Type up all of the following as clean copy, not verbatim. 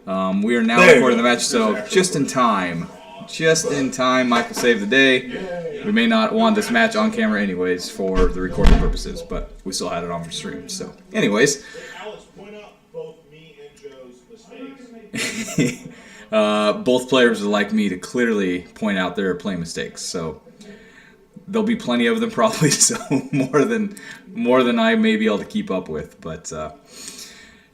We are now recording the match, so just in time. Just in time, Michael saved the day. We may not want this match on camera anyways for the recording purposes, but we still had it on for stream. So, anyways. Alex, point out both me and Joe's mistakes. Both players are like me to clearly point out their play mistakes. So there'll be plenty of them probably. So more than I may be able to keep up with. But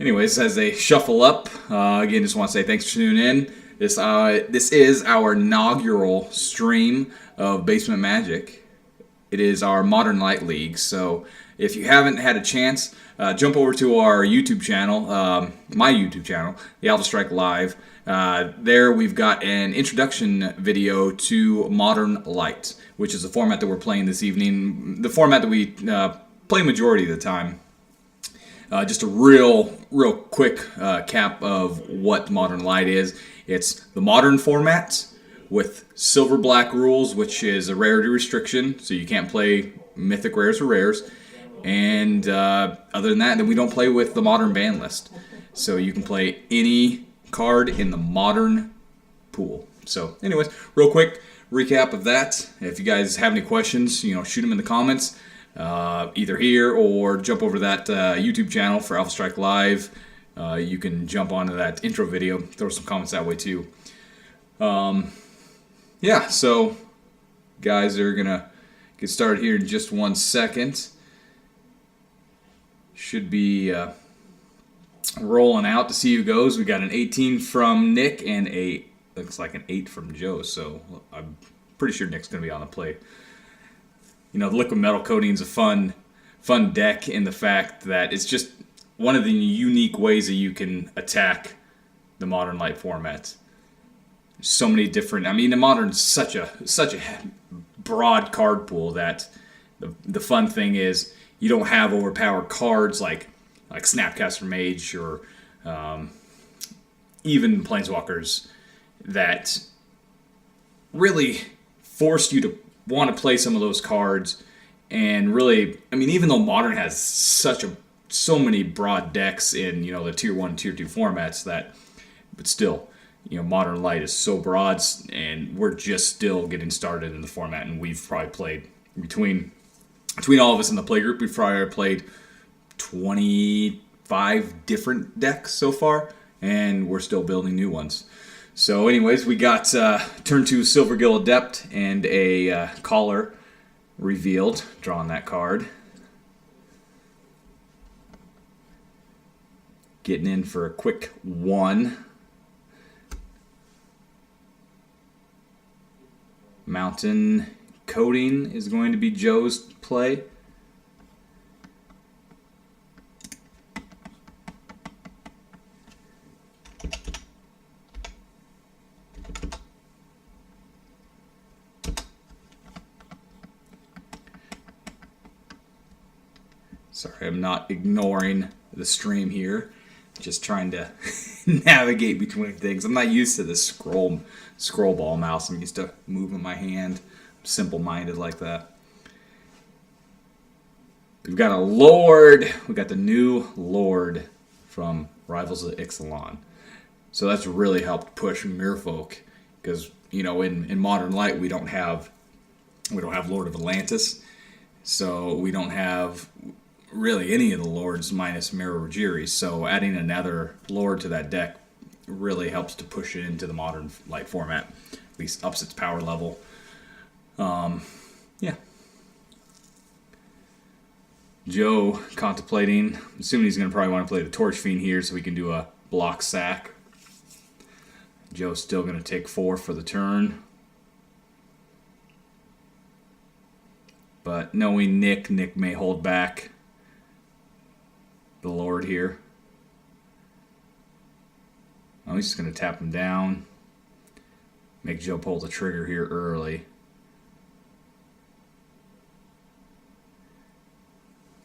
anyways, as they shuffle up, again, just want to say thanks for tuning in. This is our inaugural stream of Basement Magic. It is our Modern Lite League. So if you haven't had a chance, jump over to our YouTube channel, my YouTube channel, the Alpha Strike Live. There we've got an introduction video to Modern Lite, which is the format that we're playing this evening. The format that we play majority of the time. Just a real quick cap of what Modern Lite is. It's the modern format with silver black rules, which is a rarity restriction, so you can't play mythic rares or rares. And other than that, then we don't play with the modern ban list. So you can play any card in the modern pool. So anyways, real quick recap of that. If you guys have any questions, shoot them in the comments, either here or jump over to that YouTube channel for Alpha Strike Live. You can jump onto that intro video, throw some comments that way too. Yeah, so guys are going to get started here in just 1 second. Should be rolling out to see who goes. We got an 18 from Nick and looks like an 8 from Joe, so I'm pretty sure Nick's going to be on the play. The liquid metal coating is a fun deck in the fact that it's just one of the unique ways that you can attack the Modern Lite format. So many different. The Modern's such a broad card pool that the fun thing is you don't have overpowered cards like Snapcaster Mage or even Planeswalkers that really forced you to want to play some of those cards. And really, even though Modern has so many broad decks in the tier 1 and tier 2 formats but still, Modern Lite is so broad, and we're just still getting started in the format, and we've probably played between all of us in the play group, we've probably played 25 different decks so far, and we're still building new ones. So anyways, we got turn 2 Silver Gill Adept and a Caller revealed, drawing that card. Getting in for a quick 1. Mountain Coating is going to be Joe's play. Sorry, I'm not ignoring the stream here. Just trying to navigate between things. I'm not used to this scroll ball mouse. I'm used to moving my hand. I'm simple-minded like that. We've got a Lord. We got the new Lord from Rivals of Ixalan. So that's really helped push Merfolk because in Modern Lite we don't have Lord of Atlantis, so we don't have really any of the lords minus Mirror. So adding another lord to that deck really helps to push it into the Modern Lite format. At least ups its power level. Yeah. Joe contemplating, assuming he's going to probably want to play the Torch Fiend here so we can do a block sack. Joe's still going to take 4 for the turn. But knowing Nick may hold back the Lord here. Oh, he's just going to tap him down. Make Joe pull the trigger here early.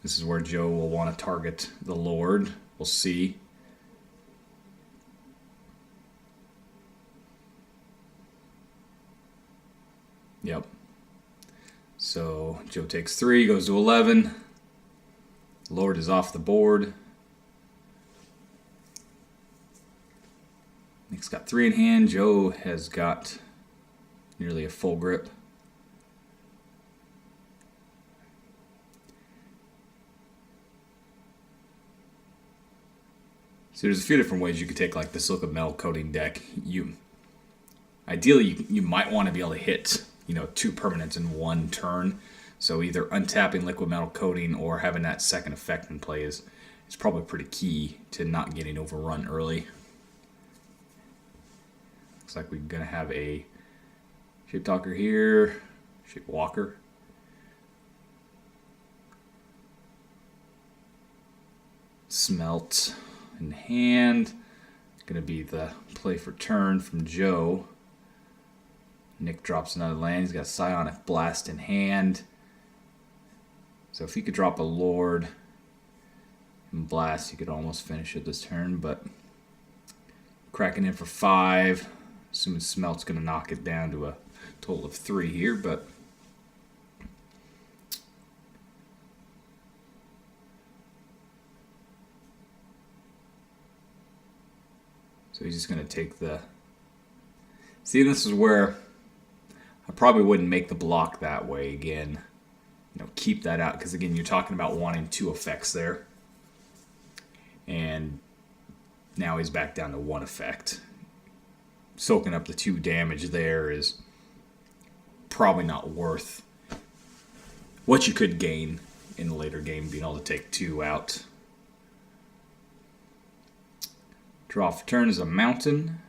This is where Joe will want to target the Lord. We'll see. Yep. So Joe takes 3, goes to 11. Lord is off the board. Nick's got 3 in hand. Joe has got nearly a full grip. So there's a few different ways you could take like this liquid metal coating deck. Ideally you might want to be able to hit 2 permanents in one turn. So either untapping liquid metal coating or having that second effect in play is probably pretty key to not getting overrun early. Looks like we're gonna have a Shape Talker here, Shape Walker. Smelt in hand. Gonna be the play for turn from Joe. Nick drops another land. He's got Psionic Blast in hand. So if he could drop a Lord and Blast, he could almost finish it this turn, but cracking in for 5. Assuming Smelt's gonna knock it down to a total of 3 here, but so he's just going to take the... See, this is where I probably wouldn't make the block that way again. Keep that out, because again, you're talking about wanting 2 effects there. And now he's back down to 1 effect. Soaking up the 2 damage there is probably not worth what you could gain in the later game, being able to take 2 out. Draw for turn is a mountain.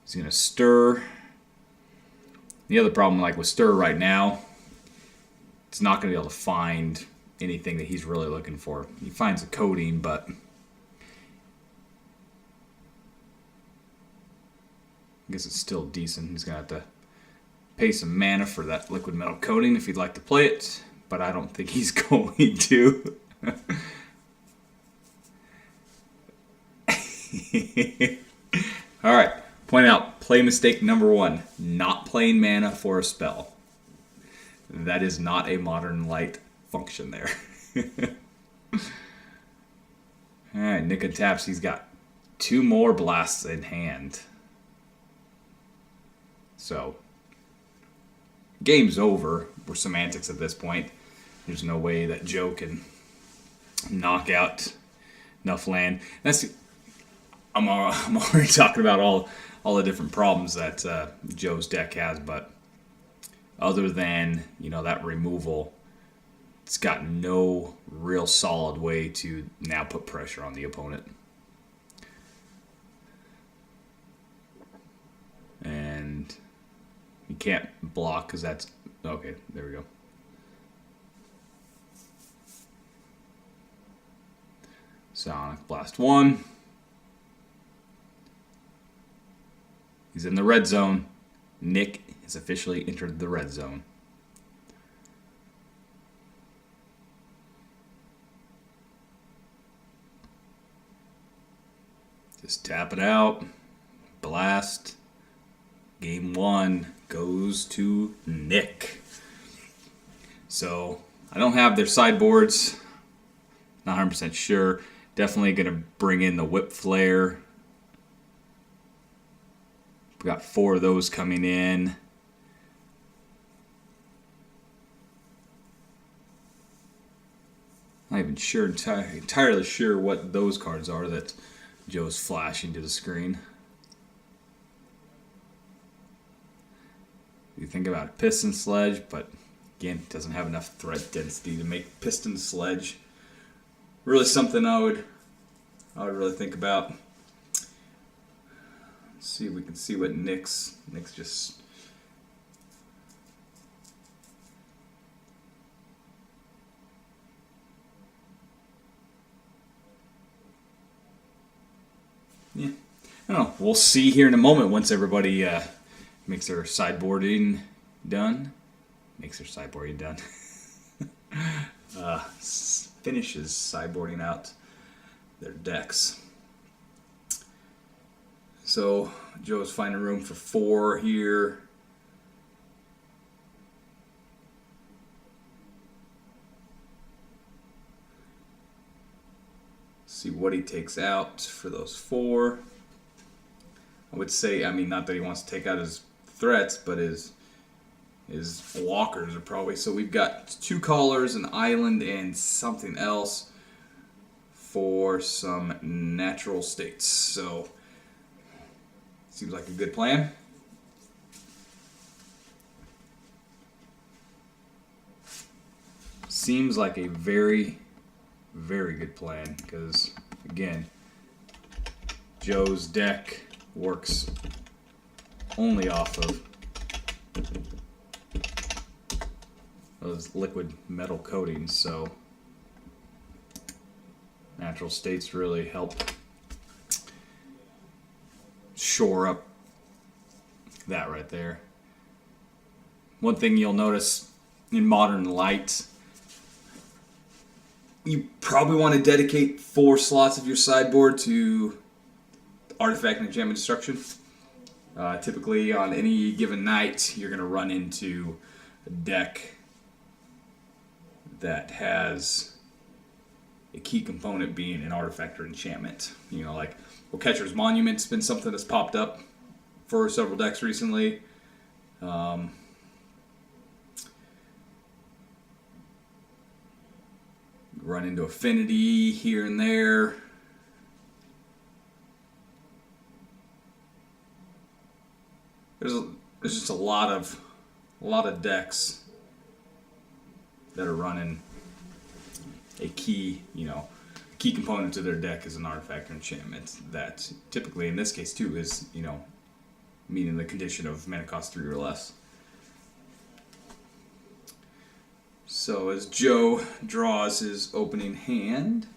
He's going to stir. The other problem, like with stir right now, it's not going to be able to find anything that he's really looking for. He finds a coating, but I guess it's still decent. He's going to have to pay some mana for that liquid metal coating if he'd like to play it, but I don't think he's going to. All right. Point out, play mistake number 1. Not playing mana for a spell. That is not a modern Lite function there. All right, Nick taps. He's got 2 more blasts in hand. So, game's over. We're semantics at this point. There's no way that Joe can knock out enough land. I'm already talking about all the different problems that Joe's deck has, but other than that removal, it's got no real solid way to now put pressure on the opponent. And you can't block because that's okay. There we go. Sonic Blast 1. He's in the red zone. Nick has officially entered the red zone. Just tap it out. Blast. Game 1 goes to Nick. So, I don't have their sideboards. Not 100% sure. Definitely going to bring in the Whip Flare. We got 4 of those coming in. Not even sure entirely sure what those cards are that Joe's flashing to the screen. You think about Piston Sledge, but again, doesn't have enough threat density to make Piston Sledge really something I would really think about. See if we can see what Nick's just... Yeah, I don't know. We'll see here in a moment once everybody makes their sideboarding done. Finishes sideboarding out their decks. So Joe's finding room for 4 here. See what he takes out for those 4. I would say, I mean, not that he wants to take out his threats, but his walkers are probably. So we've got 2 callers, an island, and something else for some natural states. So seems like a good plan. Seems like a very, very good plan because, again, Joe's deck works only off of those liquid metal coatings, so natural states really help shore up that right there. One thing you'll notice in modern Lite, you probably want to dedicate 4 slots of your sideboard to artifact and enchantment destruction. Typically on any given night, you're going to run into a deck that has a key component being an artifact or enchantment. You know, like Catcher's Monument's been something that's popped up for several decks recently. Run into Affinity here and there. There's just a lot of decks that are running a key component to their deck is an artifact or enchantment that typically in this case too is, meeting the condition of mana cost 3 or less. So as Joe draws his opening hand,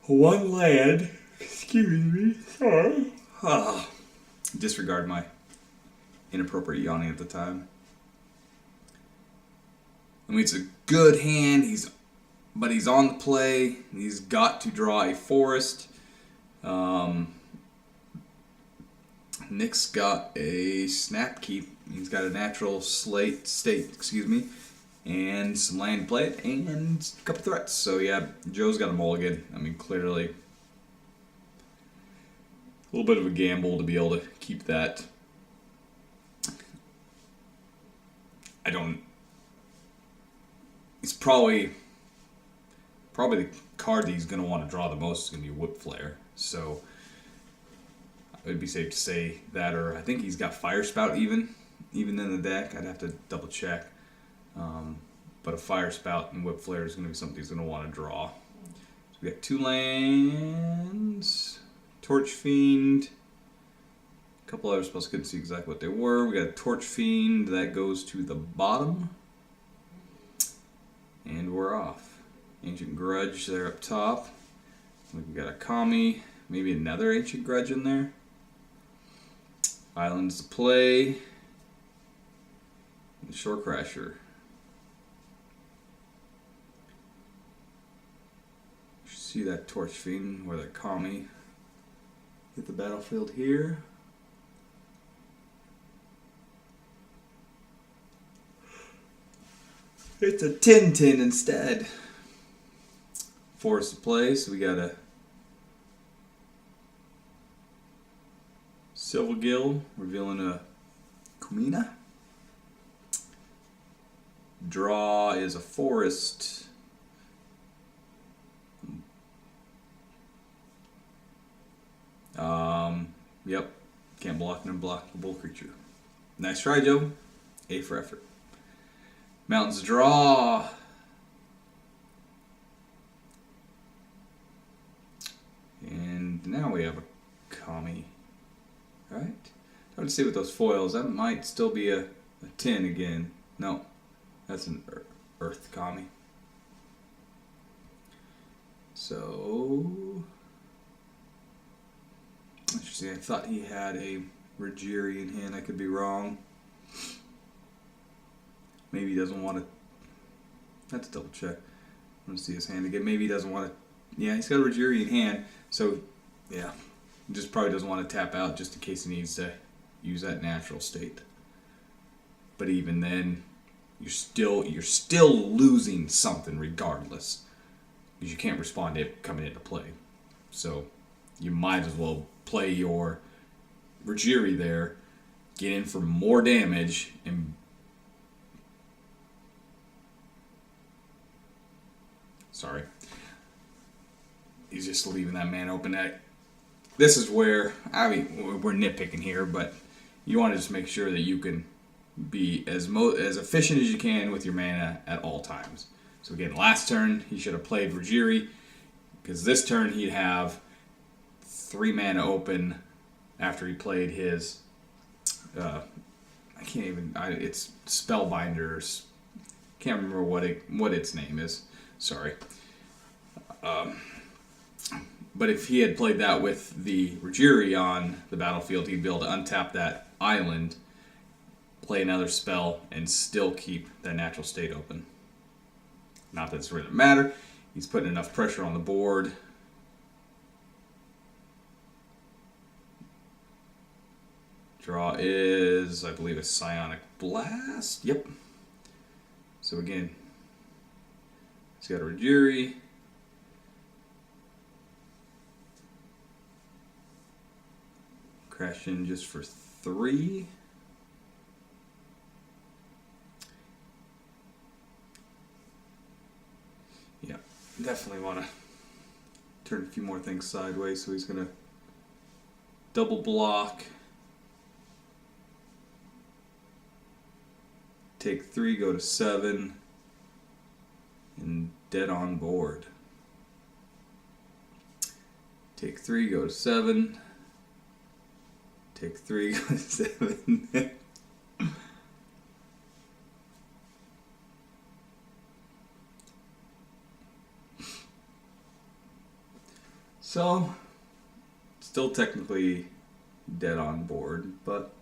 1 land, excuse me, sorry. Disregard my inappropriate yawning at the time. I mean, it's a good hand, but he's on the play. He's got to draw a forest. Nick's got a Snapkeep. He's got a natural state, and some land to play it, and a couple threats. So yeah, Joe's got a mulligan. I mean, clearly a little bit of a gamble to be able to keep that. It's probably the card that he's going to want to draw the most is going to be Whip Flare. So it would be safe to say that, or I think he's got Fire Spout even in the deck. I'd have to double check. But a Fire Spout and Whip Flare is going to be something he's going to want to draw. So we got 2 lands, Torch Fiend, a couple other spells, couldn't see exactly what they were. We got a Torch Fiend that goes to the bottom. And we're off. Ancient Grudge there up top. We've got a Kami, maybe another Ancient Grudge in there. Islands to play. And Shore Crasher. You should see that Torch Fiend or that Kami hit the battlefield here. It's a Tintin instead. Forest to play, so we got a Silvergill, revealing a Kumina. Draw is a forest. Yep, can't block an unblockable creature. Nice try, Joe. A for effort. Mountains draw. And now we have a Kami. Right? Hard to see with those foils. That might still be a 10 again. No, that's an Earth Kami. So, interesting. I thought he had a Rajiri in hand. I could be wrong. Maybe he doesn't want to. Let's double check. I want to see his hand again. Maybe he doesn't want to. Yeah, he's got a Rajiri in hand. So, yeah, he just probably doesn't want to tap out just in case he needs to use that natural state. But even then, you're still losing something regardless. because you can't respond to it coming into play. So you might as well play your Rajiri there, get in for more damage, and sorry. He's just leaving that man open. This is where, I mean, we're nitpicking here, but you want to just make sure that you can be as efficient as you can with your mana at all times. So again, last turn he should have played Rajiri, because this turn he'd have 3 mana open after he played his, it's Spellbinders. Can't remember what its name is. Sorry. But if he had played that with the Rajiri on the battlefield, he'd be able to untap that island, play another spell, and still keep that natural state open. Not that it's really matter. He's putting enough pressure on the board. Draw is, I believe, a Psionic Blast. Yep. So again, he's got a Rajiri. Crash in just for 3. Yeah, definitely want to turn a few more things sideways. So he's going to double block. Take 3, go to 7. And dead on board. Take 3, go to 7. Take 3, go to 7. So, still technically dead on board, but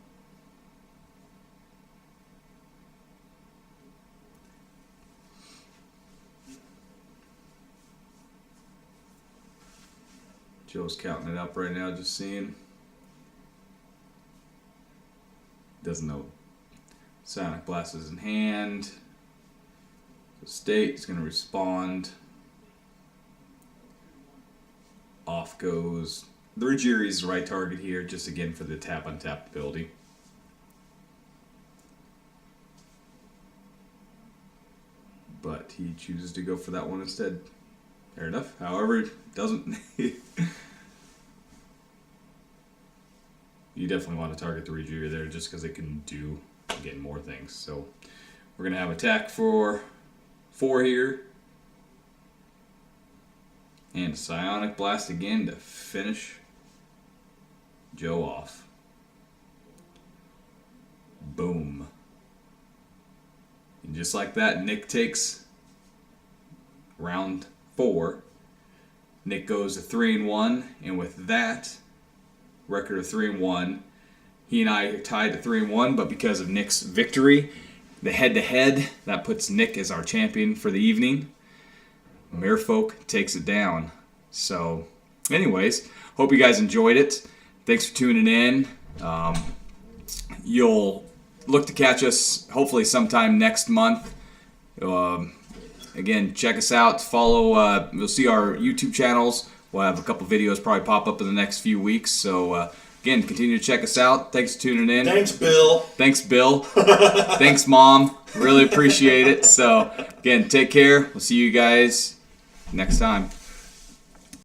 Joe's counting it up right now, just seeing. Doesn't know. Psionic Blast is in hand. The state is going to respond. Off goes. The Rajiri is the right target here, just again for the tap untap ability. But he chooses to go for that one instead. Fair enough. However, it doesn't. You definitely want to target the Rajiri there just because it can do, again, more things. So we're going to have attack for 4 here. And Psionic Blast again to finish Joe off. Boom. And just like that, Nick takes round 4. Nick goes to 3-1, and with that record of 3-1, he and I are tied to 3-1, but because of Nick's victory, the head-to-head, that puts Nick as our champion for the evening. Merfolk takes it down. So, anyways, hope you guys enjoyed it. Thanks for tuning in. You'll look to catch us hopefully sometime next month. Again, check us out. Follow. You'll see our YouTube channels. We'll have a couple videos probably pop up in the next few weeks. So, again, continue to check us out. Thanks for tuning in. Thanks, Bill. Thanks, Bill. Thanks, Mom. Really appreciate it. So, again, take care. We'll see you guys next time.